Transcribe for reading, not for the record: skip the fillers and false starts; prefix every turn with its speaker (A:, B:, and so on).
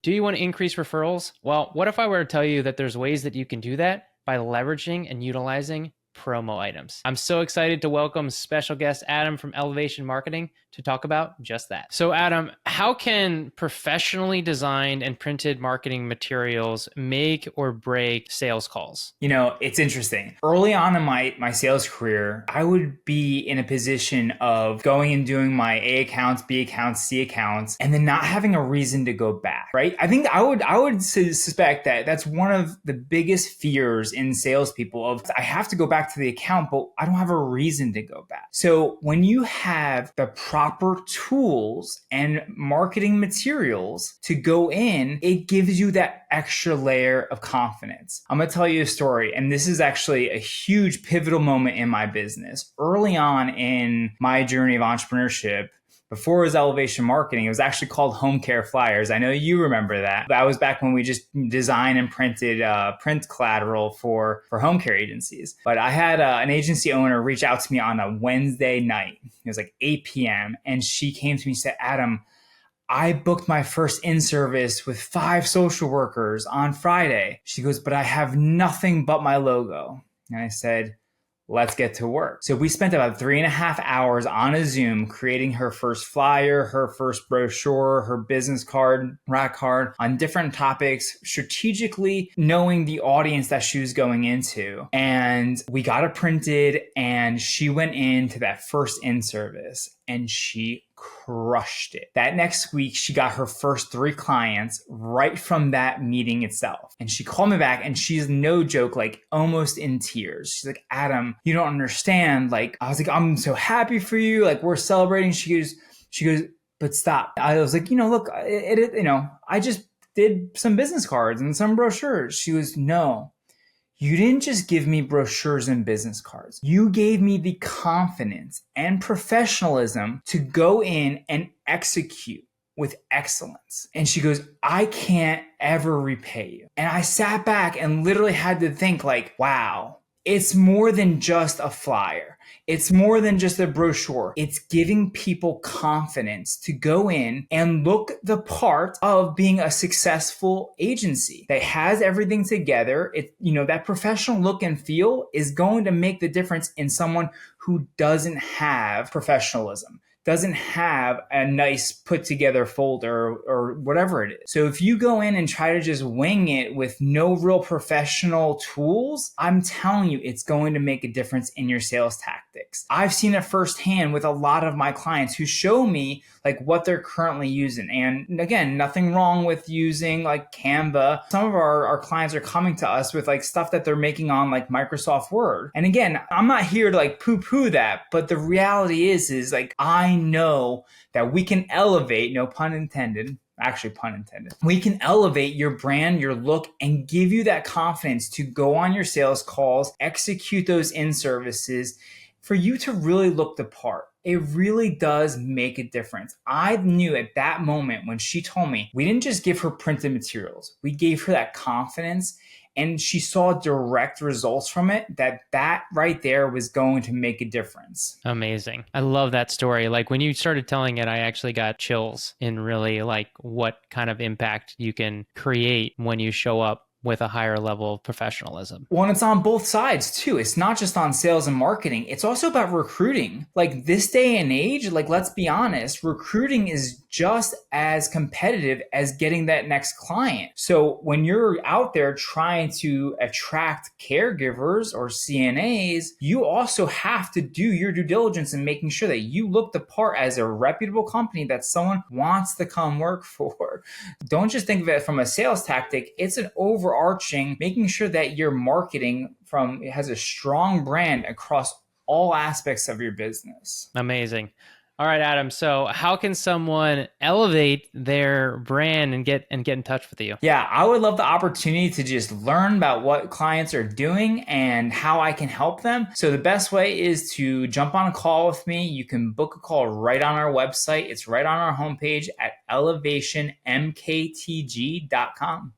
A: Do you want to increase referrals? Well, what if I were to tell you that there's ways that you can do that by leveraging and utilizing promo items? I'm so excited to welcome special guest Adam from Elevation Marketing to talk about just that. So Adam, how can professionally designed and printed marketing materials make or break sales calls?
B: You know, it's interesting. Early on in my sales career, I would be in a position of going and doing my A accounts, B accounts, C accounts, and then not having a reason to go back, right? I think I would suspect that that's one of the biggest fears in salespeople of I have to go back to the account, but I don't have a reason to go back. So when you have the proper tools and marketing materials to go in, it gives you that extra layer of confidence. I'm going to tell you a story, and this is actually a huge pivotal moment in my business. Early on in my journey of entrepreneurship, before it was Elevation Marketing, it was actually called Home Care Flyers. I know you remember that. That was back when we just designed and printed print collateral for home care agencies. But I had an agency owner reach out to me on a Wednesday night. It was like 8 p.m. And she came to me and said, Adam, I booked my first in-service with 5 social workers on Friday. She goes, but I have nothing but my logo. And I said, let's get to work. So we spent about 3.5 hours on a Zoom creating her first flyer, her first brochure, her business card, rack card on different topics, strategically knowing the audience that she was going into. And we got it printed and she went into that first in-service and she crushed it. That next week, she got her first 3 clients right from that meeting itself. And she called me back and she's no joke, like almost in tears. She's like, Adam, you don't understand. Like, I was like, I'm so happy for you. Like, we're celebrating. She goes, but stop. I was like, look, I just did some business cards and some brochures. She goes, no. You didn't just give me brochures and business cards. You gave me the confidence and professionalism to go in and execute with excellence. And she goes, I can't ever repay you. And I sat back and literally had to think like, wow, it's more than just a flyer. It's more than just a brochure. It's giving people confidence to go in and look the part of being a successful agency that has everything together. That professional look and feel is going to make the difference in someone who doesn't have professionalism, doesn't have a nice put together folder or whatever it is. So if you go in and try to just wing it with no real professional tools, I'm telling you, it's going to make a difference in your sales tactics. I've seen it firsthand with a lot of my clients who show me like what they're currently using. And again, nothing wrong with using like Canva. Some of our clients are coming to us with like stuff that they're making on like Microsoft Word. And again, I'm not here to like poo-poo that, but the reality is like, I know that we can elevate, no pun intended, actually pun intended. We can elevate your brand, your look, and give you that confidence to go on your sales calls, execute those in-services for you to really look the part. It really does make a difference. I knew at that moment when she told me, we didn't just give her printed materials, we gave her that confidence. And she saw direct results from it, that right there was going to make a difference.
A: Amazing. I love that story. Like when you started telling it, I actually got chills in really like what kind of impact you can create when you show up with a higher level of professionalism.
B: Well, and it's on both sides too. It's not just on sales and marketing. It's also about recruiting. Like this day and age, like let's be honest, recruiting is just as competitive as getting that next client. So when you're out there trying to attract caregivers or CNAs, you also have to do your due diligence in making sure that you look the part as a reputable company that someone wants to come work for. Don't just think of it from a sales tactic. It's an overarching, making sure that your marketing it has a strong brand across all aspects of your business.
A: Amazing. All right, Adam. So how can someone elevate their brand and get in touch with you?
B: Yeah, I would love the opportunity to just learn about what clients are doing and how I can help them. So the best way is to jump on a call with me. You can book a call right on our website. It's right on our homepage at elevationmktg.com.